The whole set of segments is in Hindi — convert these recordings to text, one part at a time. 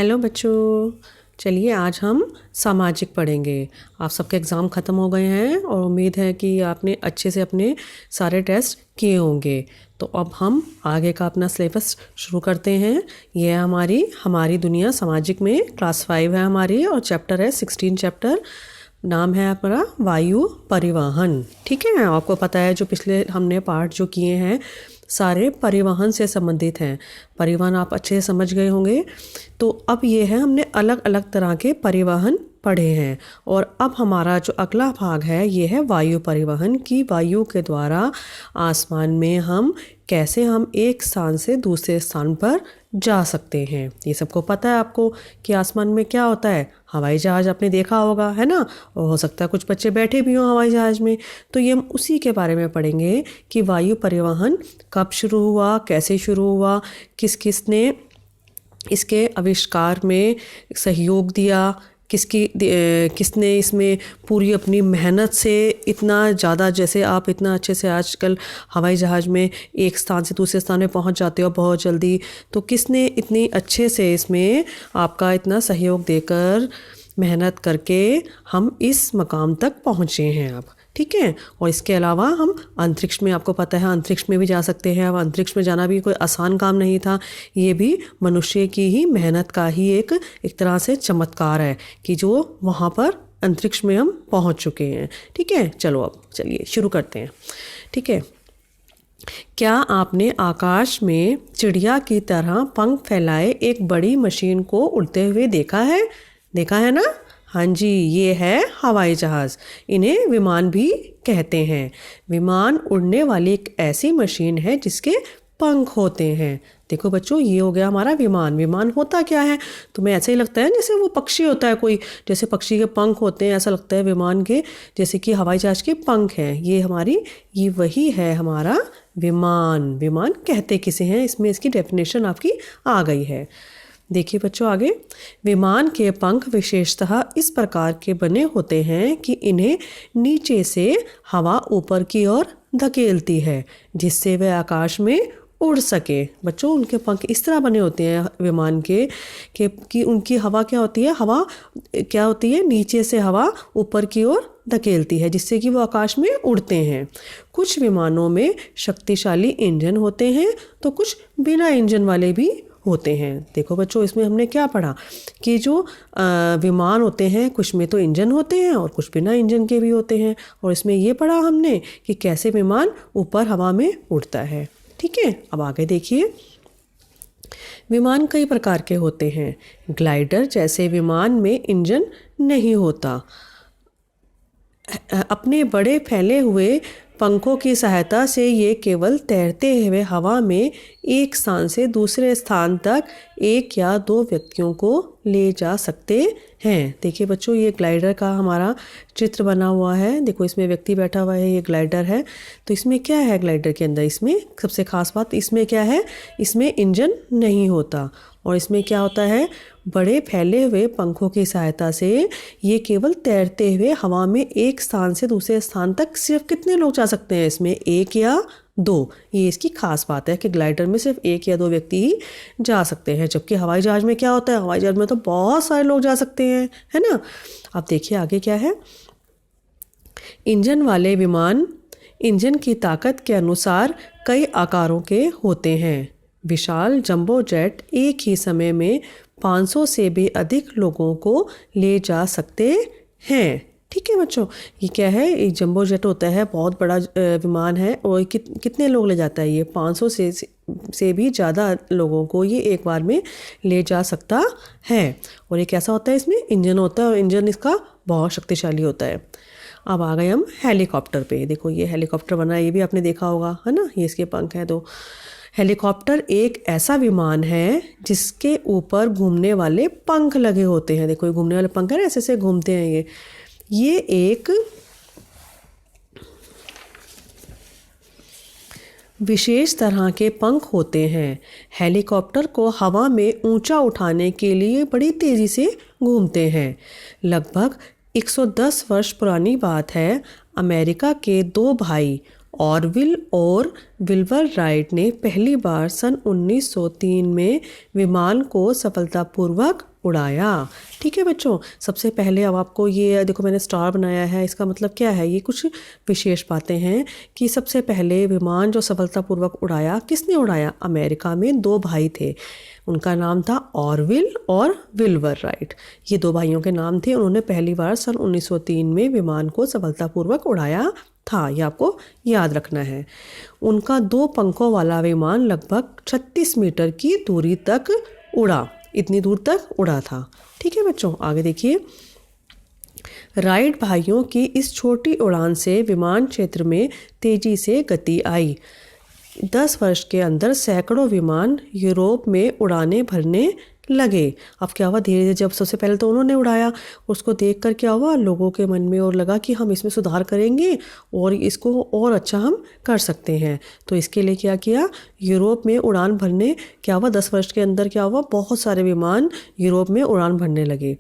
हेलो बच्चों, चलिए आज हम सामाजिक पढ़ेंगे। आप सबके एग्ज़ाम ख़त्म हो गए हैं और उम्मीद है कि आपने अच्छे से अपने सारे टेस्ट किए होंगे। तो अब हम आगे का अपना सिलेबस शुरू करते हैं। ये है हमारी दुनिया सामाजिक में क्लास 5 है हमारी और चैप्टर है 16 चैप्टर। नाम है हमारा वायु परिवहन। ठीक है, आपको पता है जो पिछले हमने पाठ जो किए हैं सारे परिवहन से संबंधित हैं। परिवहन आप अच्छे से समझ गए होंगे। तो अब ये है हमने अलग अलग तरह के परिवहन पढ़े हैं और अब हमारा जो अगला भाग है ये है वायु परिवहन की। वायु के द्वारा आसमान में हम कैसे हम एक स्थान से दूसरे स्थान पर जा सकते हैं। ये सबको पता है आपको कि आसमान में क्या होता है। हवाई जहाज़ आपने देखा होगा, है ना, और हो सकता है कुछ बच्चे बैठे भी हों हवाई जहाज़ में। तो ये हम उसी के बारे में पढ़ेंगे कि वायु परिवहन कब शुरू हुआ, कैसे शुरू हुआ, किस किस ने इसके आविष्कार में सहयोग दिया, किसने इसमें पूरी अपनी मेहनत से इतना ज़्यादा, जैसे आप इतना अच्छे से आजकल हवाई जहाज़ में एक स्थान से दूसरे स्थान में पहुंच जाते हो बहुत जल्दी, तो किसने इतनी अच्छे से इसमें आपका इतना सहयोग देकर मेहनत करके हम इस मकाम तक पहुँचे हैं अब। ठीक है, और इसके अलावा हम अंतरिक्ष में, आपको पता है अंतरिक्ष में भी जा सकते हैं। अब अंतरिक्ष में जाना भी कोई आसान काम नहीं था। ये भी मनुष्य की ही मेहनत का ही एक तरह से चमत्कार है कि जो वहाँ पर अंतरिक्ष में हम पहुँच चुके हैं। ठीक है, चलो अब चलिए शुरू करते हैं। ठीक है, क्या आपने आकाश में चिड़िया की तरह पंख फैलाए एक बड़ी मशीन को उड़ते हुए देखा है ना? हाँ जी, ये है हवाई जहाज़। इन्हें विमान भी कहते हैं। विमान उड़ने वाली एक ऐसी मशीन है जिसके पंख होते हैं। देखो बच्चों, ये हो गया हमारा विमान। विमान होता क्या है? तुम्हें ऐसे ही लगता है जैसे वो पक्षी होता है कोई, जैसे पक्षी के पंख होते हैं, ऐसा लगता है विमान के जैसे कि हवाई जहाज़ के पंख हैं। ये वही है हमारा विमान। विमान कहते किसे हैं, इसमें इसकी डेफिनेशन आपकी आ गई है। देखिए बच्चों आगे, विमान के पंख विशेषतः इस प्रकार के बने होते हैं कि इन्हें नीचे से हवा ऊपर की ओर धकेलती है जिससे वे आकाश में उड़ सके। बच्चों, उनके पंख इस तरह बने होते हैं विमान के कि उनकी हवा क्या होती है, नीचे से हवा ऊपर की ओर धकेलती है जिससे कि वो आकाश में उड़ते हैं। कुछ विमानों में शक्तिशाली इंजन होते हैं तो कुछ बिना इंजन वाले भी होते हैं। देखो बच्चों, इसमें हमने क्या पढ़ा कि जो विमान होते हैं कुछ में तो इंजन होते हैं और कुछ बिना इंजन के भी होते हैं। और इसमें ये पढ़ा हमने कि कैसे विमान ऊपर हवा में उड़ता है। ठीक है, अब आगे देखिए। विमान कई प्रकार के होते हैं। ग्लाइडर जैसे विमान में इंजन नहीं होता। अपने बड़े फैले हुए पंखों की सहायता से ये केवल तैरते हुए हवा में एक स्थान से दूसरे स्थान तक एक या दो व्यक्तियों को ले जा सकते हैं। देखिए बच्चों, ये ग्लाइडर का हमारा चित्र बना हुआ है। देखो इसमें व्यक्ति बैठा हुआ है, ये ग्लाइडर है। तो इसमें क्या है ग्लाइडर के अंदर, इसमें सबसे खास बात इसमें क्या है, इसमें इंजन नहीं होता। और इसमें क्या होता है, बड़े फैले हुए पंखों की सहायता से ये केवल तैरते हुए हवा में एक स्थान से दूसरे स्थान तक सिर्फ कितने लोग जा सकते हैं, इसमें एक या दो। ये इसकी खास बात है कि ग्लाइडर में सिर्फ एक या दो व्यक्ति ही जा सकते हैं, जबकि हवाई जहाज़ में क्या होता है, हवाई जहाज़ में तो बहुत सारे लोग जा सकते हैं, है ना। अब देखिए आगे क्या है। इंजन वाले विमान इंजन की ताकत के अनुसार कई आकारों के होते हैं। विशाल जंबो जेट एक ही समय में 500 से भी अधिक लोगों को ले जा सकते हैं। ठीक है बच्चों, ये क्या है, एक जंबो जेट होता है, बहुत बड़ा विमान है और कितने लोग ले जाता है, ये 500 से भी ज़्यादा लोगों को ये एक बार में ले जा सकता है। और ये कैसा होता है, इसमें इंजन होता है और इंजन इसका बहुत शक्तिशाली होता है। अब आ गए हम हेलीकॉप्टर पे। देखो ये हेलीकॉप्टर बना है, ये भी आपने देखा होगा, है ना, ये इसके पंख हैं। तो हेलीकॉप्टर एक ऐसा विमान है जिसके ऊपर घूमने वाले पंख लगे होते हैं। देखो ये घूमने वाले पंख है, ऐसे घूमते हैं। ये एक विशेष तरह के पंख होते हैं। हेलीकॉप्टर को हवा में ऊंचा उठाने के लिए बड़ी तेज़ी से घूमते हैं। लगभग 110 वर्ष पुरानी बात है। अमेरिका के दो भाई ऑरविल और विल्बर राइट ने पहली बार सन 1903 में विमान को सफलतापूर्वक उड़ाया। ठीक है बच्चों, सबसे पहले अब आपको ये देखो मैंने स्टार बनाया है, इसका मतलब क्या है, ये कुछ विशेष बातें हैं कि सबसे पहले विमान जो सफलतापूर्वक उड़ाया, किसने उड़ाया? अमेरिका में दो भाई थे, उनका नाम था ऑरविल और विल्बर राइट। ये दो भाइयों के नाम थे। उन्होंने पहली बार सन 1903 में विमान को सफलतापूर्वक उड़ाया था, ये आपको याद रखना है। उनका 2 पंखों वाला विमान लगभग 36 मीटर की दूरी तक उड़ा, इतनी दूर तक उड़ा था। ठीक है बच्चों, आगे देखिए। राइट भाइयों की इस छोटी उड़ान से विमान क्षेत्र में तेजी से गति आई। 10 वर्ष के अंदर सैकड़ों विमान यूरोप में उड़ानें भरने लगे। अब क्या हुआ, धीरे धीरे जब सबसे पहले तो उन्होंने उड़ाया, उसको देखकर क्या हुआ, लोगों के मन में और लगा कि हम इसमें सुधार करेंगे और इसको और अच्छा हम कर सकते हैं। तो इसके लिए क्या किया, यूरोप में उड़ान भरने क्या हुआ, 10 वर्ष के अंदर क्या हुआ, बहुत सारे विमान यूरोप में उड़ान भरने लगे।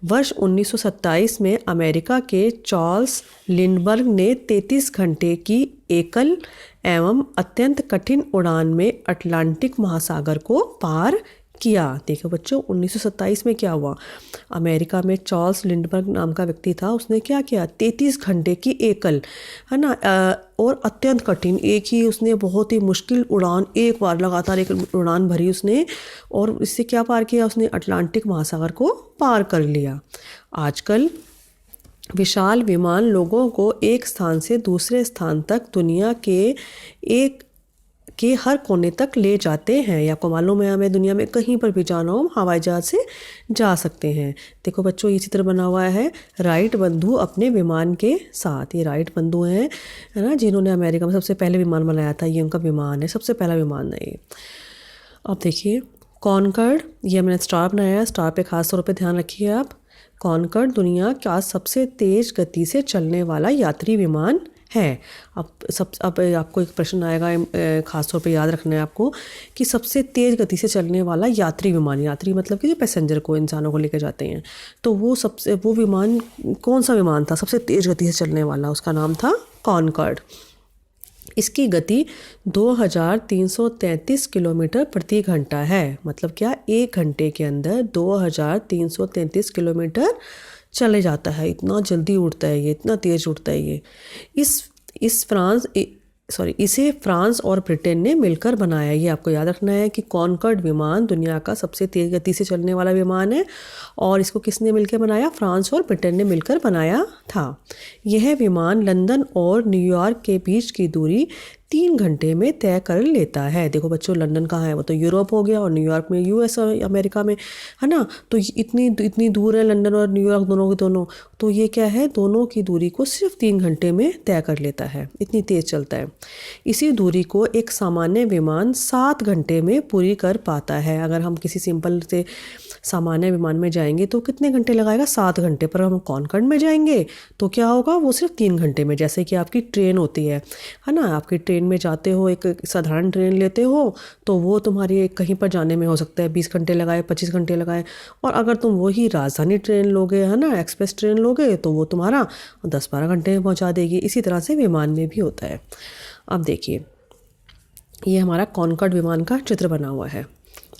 वर्ष 1927 में अमेरिका के चार्ल्स लिंडबर्ग ने 33 घंटे की एकल एवं अत्यंत कठिन उड़ान में अटलांटिक महासागर को पार किया। देखो बच्चों, 1927 में क्या हुआ, अमेरिका में चार्ल्स लिंडबर्ग नाम का व्यक्ति था, उसने क्या किया, 33 घंटे की एकल, है ना, और अत्यंत कठिन, एक ही उसने बहुत ही मुश्किल उड़ान, एक बार लगातार एक उड़ान भरी उसने, और इससे क्या पार किया, उसने अटलांटिक महासागर को पार कर लिया। आजकल विशाल विमान लोगों को एक स्थान से दूसरे स्थान तक दुनिया के हर कोने तक ले जाते हैं। या आपको मालूम है, हमें दुनिया में कहीं पर भी जाना हो हम हवाई जहाज से जा सकते हैं। देखो बच्चों, ये चित्र बना हुआ है राइट बंधु अपने विमान के साथ। ये राइट बंधु हैं, है ना, जिन्होंने अमेरिका में सबसे पहले विमान बनाया था। ये उनका विमान है, सबसे पहला विमान है ये। अब देखिए कॉनकॉर्ड, ये मैंने स्टार बनाया है, स्टार पे खास तौर पे ध्यान रखिए आप। कॉनकॉर्ड दुनिया का सबसे तेज गति से चलने वाला यात्री विमान है। अब आपको एक प्रश्न आएगा, खास तौर पे याद रखना है आपको कि सबसे तेज़ गति से चलने वाला यात्री विमान, यात्री मतलब कि जो पैसेंजर को, इंसानों को लेकर जाते हैं, तो वो विमान कौन सा विमान था सबसे तेज़ गति से चलने वाला? उसका नाम था कॉनकॉर्ड। इसकी गति 2333 किलोमीटर प्रति घंटा है। मतलब क्या, 1 घंटे के अंदर 2333 किलोमीटर चले जाता है। इतना जल्दी उड़ता है ये, इतना तेज़ उड़ता है ये। इसे फ्रांस और ब्रिटेन ने मिलकर बनाया। ये आपको याद रखना है कि कॉनकॉर्ड विमान दुनिया का सबसे तेज़ गति से चलने वाला विमान है, और इसको किसने मिलकर बनाया? फ्रांस और ब्रिटेन ने मिलकर बनाया था। यह विमान लंदन और न्यूयॉर्क के बीच की दूरी 3 घंटे में तय कर लेता है। देखो बच्चों, लंदन कहाँ है, वो तो यूरोप हो गया, और न्यूयॉर्क में यूएस अमेरिका में, है ना। तो इतनी दूर है लंदन और न्यूयॉर्क दोनों, तो ये क्या है, दोनों की दूरी को सिर्फ 3 घंटे में तय कर लेता है, इतनी तेज़ चलता है। इसी दूरी को एक सामान्य विमान 7 घंटे में पूरी कर पाता है। अगर हम किसी सिंपल से सामान्य विमान में जाएंगे तो कितने घंटे लगाएगा? 7 घंटे। पर हम कॉनकॉर्ड में जाएंगे तो क्या होगा, वो सिर्फ 3 घंटे में। जैसे कि आपकी ट्रेन होती है ना, आपकी ट्रेन में जाते हो, एक साधारण ट्रेन लेते हो, तो वो तुम्हारी कहीं पर जाने में हो सकता है 20 घंटे लगाए, 25 घंटे लगाए। और अगर तुम वही राजधानी ट्रेन लोगे, है ना, एक्सप्रेस ट्रेन लोगे, तो वो तुम्हारा 10-12 घंटे में पहुँचा देगी। इसी तरह से विमान में भी होता है। अब देखिए, ये हमारा कॉनकॉर्ड विमान का चित्र बना हुआ है।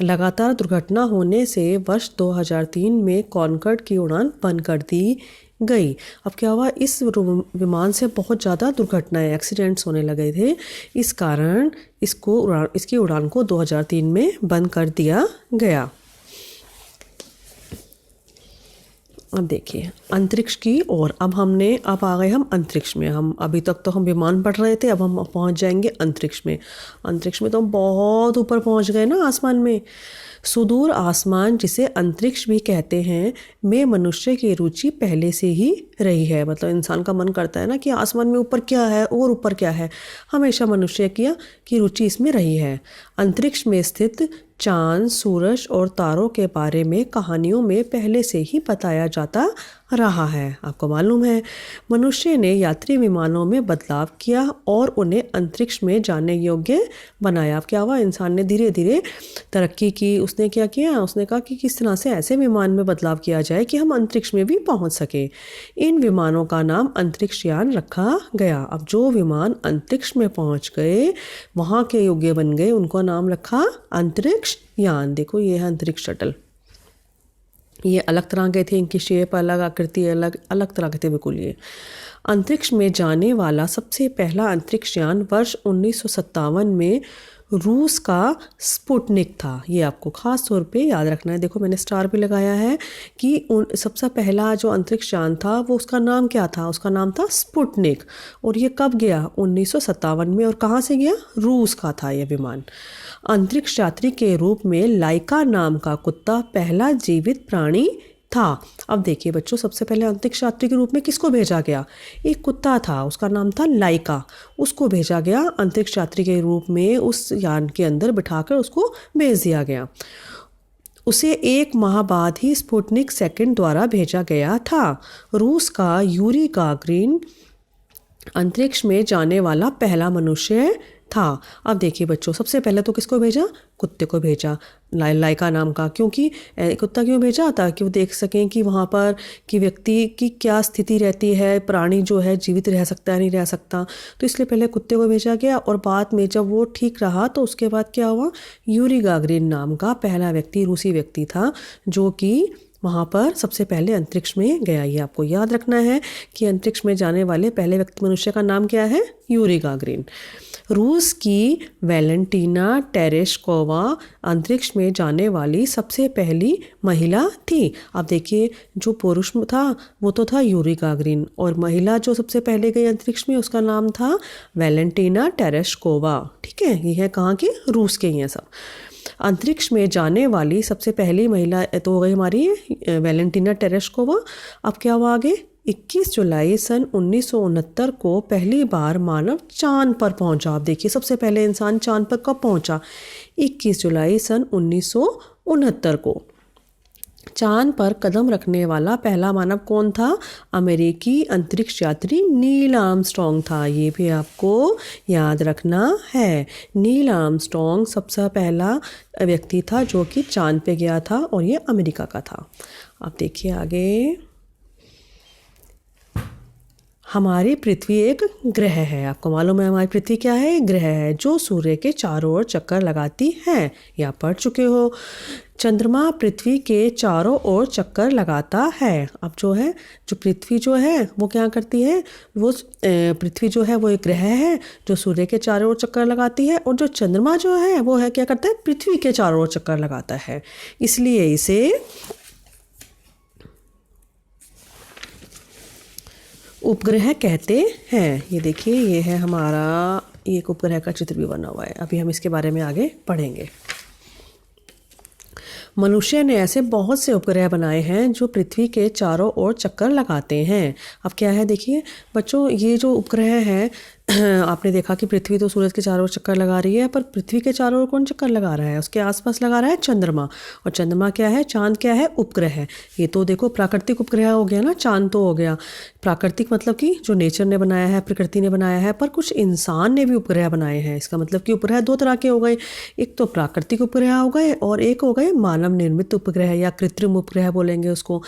लगातार दुर्घटना होने से वर्ष 2003 में कॉनकॉर्ड की उड़ान बंद कर दी गई। अब क्या हुआ, इस विमान से बहुत ज़्यादा दुर्घटनाएं, एक्सीडेंट्स होने लगे थे। इस कारण इसकी उड़ान को 2003 में बंद कर दिया गया। अब देखिए अंतरिक्ष की ओर, अब आ गए हम अंतरिक्ष में। हम अभी तक तो हम विमान पढ़ रहे थे, अब हम पहुंच जाएंगे अंतरिक्ष में। अंतरिक्ष में तो हम बहुत ऊपर पहुंच गए ना, आसमान में। सुदूर आसमान, जिसे अंतरिक्ष भी कहते हैं, में मनुष्य की रुचि पहले से ही रही है। मतलब इंसान का मन करता है ना कि आसमान में ऊपर क्या है और ऊपर क्या है, हमेशा मनुष्य की रुचि इसमें रही है। अंतरिक्ष में स्थित चांद, सूरज और तारों के बारे में कहानियों में पहले से ही बताया जाता रहा है। आपको मालूम है, मनुष्य ने यात्री विमानों में बदलाव किया और उन्हें अंतरिक्ष में जाने योग्य बनाया। अब क्या हुआ, इंसान ने धीरे धीरे तरक्की की, उस उसने क्या किया, उसने कहा कि किस तरह से ऐसे विमान में बदलाव किया जाए कि हम अंतरिक्ष में भी पहुंच सके। इन विमानों का नाम अंतरिक्ष यान रखा गया। अब जो विमान अंतरिक्ष में पहुंच गए, वहाँ के योग्य बन गए, उनको नाम रखा अंतरिक्ष यान। देखो ये है अंतरिक्ष शटल। ये अलग तरह के थे, इनकी शेप अलग, आकृति अलग, अलग तरह के थे बिल्कुल। ये अंतरिक्ष में जाने वाला सबसे पहला अंतरिक्ष यान वर्ष 1957 में रूस का स्पुतनिक था। ये आपको ख़ास तौर पे याद रखना है। देखो मैंने स्टार भी लगाया है कि सबसे पहला जो अंतरिक्ष यान था वो उसका नाम क्या था, उसका नाम था स्पुतनिक। और ये कब गया, 1957 में। और कहाँ से गया, रूस का था यह विमान। अंतरिक्ष यात्री के रूप में लाइका नाम का कुत्ता पहला जीवित प्राणी था। अब देखिए बच्चों, सबसे पहले अंतरिक्ष यात्री के रूप में किसको भेजा गया, एक कुत्ता था, उसका नाम था लाइका। उसको भेजा गया अंतरिक्ष यात्री के रूप में, उस यान के अंदर बिठाकर उसको भेज दिया गया। उसे 1 माह बाद ही स्पुतनिक 2 द्वारा भेजा गया था। रूस का यूरी गागरिन अंतरिक्ष में जाने वाला पहला मनुष्य था। अब देखिए बच्चों, सबसे पहले तो किसको भेजा, कुत्ते को भेजा, लाइका नाम का। क्योंकि कुत्ता क्यों भेजा, ताकि वो देख सकें कि वहाँ पर कि व्यक्ति की क्या स्थिति रहती है, प्राणी जो है जीवित रह सकता है नहीं रह सकता। तो इसलिए पहले कुत्ते को भेजा गया, और बाद में जब वो ठीक रहा तो उसके बाद क्या हुआ, यूरी गागरिन नाम का पहला व्यक्ति, रूसी व्यक्ति था, जो कि वहाँ पर सबसे पहले अंतरिक्ष में गया। ये आपको याद रखना है कि अंतरिक्ष में जाने वाले पहले व्यक्ति मनुष्य का नाम क्या है, यूरी गागरिन। रूस की वैलेंटीना टेरेशकोवा अंतरिक्ष में जाने वाली सबसे पहली महिला थी। अब देखिए, जो पुरुष था वो तो था यूरी गागरिन, और महिला जो सबसे पहले गई अंतरिक्ष में उसका नाम था वैलेंटीना टेरेशकोवा। ठीक है, ये है कहाँ के, रूस के ही हैं सब। अंतरिक्ष में जाने वाली सबसे पहली महिला तो हो गई हमारी वैलेंटीना टेरेशकोवा। अब क्या हुआ आगे, 21 जुलाई सन 1969 को पहली बार मानव चांद पर पहुंचा। आप देखिए, सबसे पहले इंसान चांद पर कब पहुंचा, 21 जुलाई सन 1969 को। चांद पर कदम रखने वाला पहला मानव कौन था, अमेरिकी अंतरिक्ष यात्री नील आर्मस्ट्रॉन्ग था। ये भी आपको याद रखना है। नील आर्मस्ट्रॉन्ग सबसे पहला व्यक्ति था जो कि चांद पे गया था, और ये अमेरिका का था। अब देखिए आगे, हमारी पृथ्वी एक ग्रह है। आपको मालूम है हमारी पृथ्वी क्या है, ग्रह है, जो सूर्य के चारों ओर चक्कर लगाती है। या पढ़ चुके हो। चंद्रमा पृथ्वी के चारों ओर चक्कर लगाता है। अब जो है, जो पृथ्वी जो है वो क्या करती है, वो पृथ्वी जो है वो एक ग्रह है जो सूर्य के चारों ओर चक्कर लगाती है, और जो चंद्रमा जो है वो है क्या करता है, पृथ्वी के चारों ओर चक्कर लगाता है। इसलिए इसे उपग्रह कहते हैं। ये देखिए, ये है हमारा एक उपग्रह का चित्र भी बना हुआ है। अभी हम इसके बारे में आगे पढ़ेंगे। मनुष्य ने ऐसे बहुत से उपग्रह बनाए हैं जो पृथ्वी के चारों ओर चक्कर लगाते हैं। अब क्या है, देखिए बच्चों, ये जो उपग्रह है, आपने देखा कि पृथ्वी तो सूरज के चारों ओर चक्कर लगा रही है, पर पृथ्वी के चारों ओर कौन चक्कर लगा रहा है, उसके आसपास लगा रहा है चंद्रमा। और चंद्रमा क्या है, चांद क्या है, उपग्रह है। ये तो देखो प्राकृतिक उपग्रह हो गया ना, चांद तो हो गया प्राकृतिक, मतलब कि जो नेचर ने बनाया है, प्रकृति ने बनाया है, पर कुछ इंसान ने भी उपग्रह बनाए हैं। इसका मतलब कि उपग्रह 2 तरह के हो गए, एक तो प्राकृतिक उपग्रह हो गए और एक हो गए मानव निर्मित उपग्रह या कृत्रिम उपग्रह बोलेंगे उसको।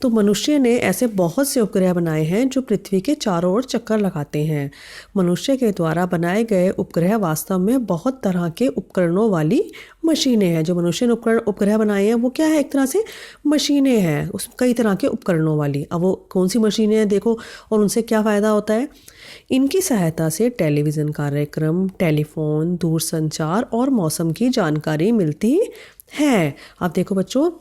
तो मनुष्य ने ऐसे बहुत से उपग्रह बनाए हैं जो पृथ्वी के चारों ओर चक्कर लगाते हैं। मनुष्य के द्वारा बनाए गए उपग्रह वास्तव में बहुत तरह के उपकरणों वाली मशीनें हैं। जो मनुष्य ने उपग्रह बनाए हैं वो क्या है, एक तरह से मशीनें हैं, उस कई तरह के उपकरणों वाली। अब वो कौन सी मशीनें हैं देखो, और उनसे क्या फ़ायदा होता है। इनकी सहायता से टेलीविज़न कार्यक्रम, टेलीफोन, दूरसंचार और मौसम की जानकारी मिलती है। अब देखो बच्चों,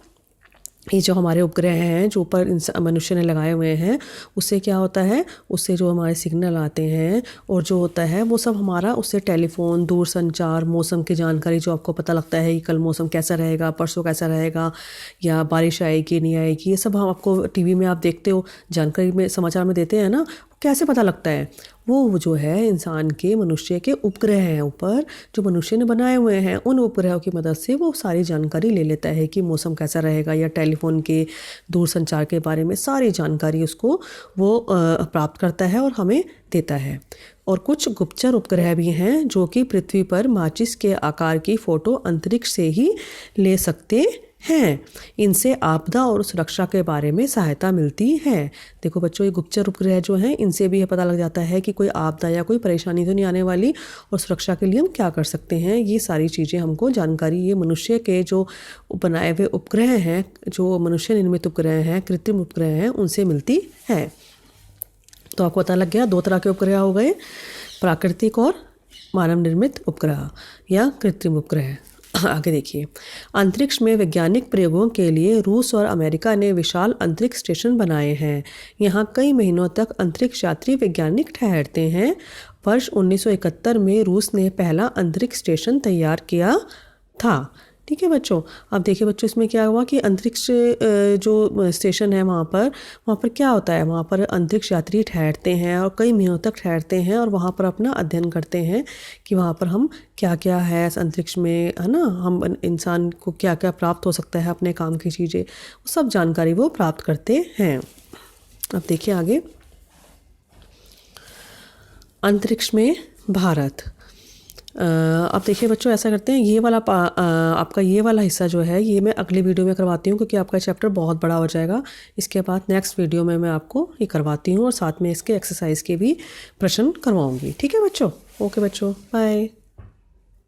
ये जो हमारे उपग्रह हैं जो ऊपर मनुष्य ने लगाए हुए हैं, उससे क्या होता है, उससे जो हमारे सिग्नल आते हैं और जो होता है वो सब हमारा, उससे टेलीफोन, दूरसंचार, मौसम की जानकारी जो आपको पता लगता है कि कल मौसम कैसा रहेगा, परसों कैसा रहेगा, या बारिश आएगी नहीं आएगी, ये सब हम आपको टीवी में आप देखते हो, जानकारी में समाचार में देते हैं ना, कैसे पता लगता है, वो जो है इंसान के, मनुष्य के उपग्रह हैं ऊपर जो मनुष्य ने बनाए हुए हैं। उन उपग्रहों की मदद से वो सारी जानकारी ले लेता है कि मौसम कैसा रहेगा, या टेलीफोन के, दूरसंचार के बारे में सारी जानकारी उसको वो प्राप्त करता है और हमें देता है। और कुछ गुप्तचर उपग्रह भी हैं जो कि पृथ्वी पर माचिस के आकार की फ़ोटो अंतरिक्ष से ही ले सकते हैं। इनसे आपदा और सुरक्षा के बारे में सहायता मिलती है। देखो बच्चों, ये गुप्तचर उपग्रह जो हैं इनसे भी पता लग जाता है कि कोई आपदा या कोई परेशानी तो नहीं आने वाली, और सुरक्षा के लिए हम क्या कर सकते हैं। ये सारी चीज़ें हमको जानकारी ये मनुष्य के जो बनाए हुए उपग्रह हैं, जो मनुष्य निर्मित उपग्रह हैं, कृत्रिम उपग्रह हैं, उनसे मिलती है। तो आपको पता लग गया, 2 तरह के उपग्रह हो गए, प्राकृतिक और मानव निर्मित उपग्रह या कृत्रिम उपग्रह। आगे देखिए, अंतरिक्ष में वैज्ञानिक प्रयोगों के लिए रूस और अमेरिका ने विशाल अंतरिक्ष स्टेशन बनाए हैं। यहाँ कई महीनों तक अंतरिक्ष यात्री वैज्ञानिक ठहरते हैं। वर्ष 1971 में रूस ने पहला अंतरिक्ष स्टेशन तैयार किया था। ठीक है बच्चों, अब देखिए बच्चों, इसमें क्या हुआ कि अंतरिक्ष जो स्टेशन है वहाँ पर क्या होता है, वहाँ पर अंतरिक्ष यात्री ठहरते हैं और कई महीनों तक ठहरते हैं और वहाँ पर अपना अध्ययन करते हैं कि वहाँ पर हम क्या क्या है अंतरिक्ष में, है ना, हम इंसान को क्या क्या प्राप्त हो सकता है, अपने काम की चीज़ें, वो सब जानकारी वो प्राप्त करते हैं। अब देखिए आगे, अंतरिक्ष में भारत। अब देखिए बच्चों, ऐसा करते हैं, ये वाला आपका ये वाला हिस्सा जो है ये मैं अगले वीडियो में करवाती हूँ, क्योंकि आपका चैप्टर बहुत बड़ा हो जाएगा। इसके बाद नेक्स्ट वीडियो में मैं आपको ये करवाती हूँ और साथ में इसके एक्सरसाइज के भी प्रश्न करवाऊँगी। ठीक है बच्चों, ओके बच्चों, बाय।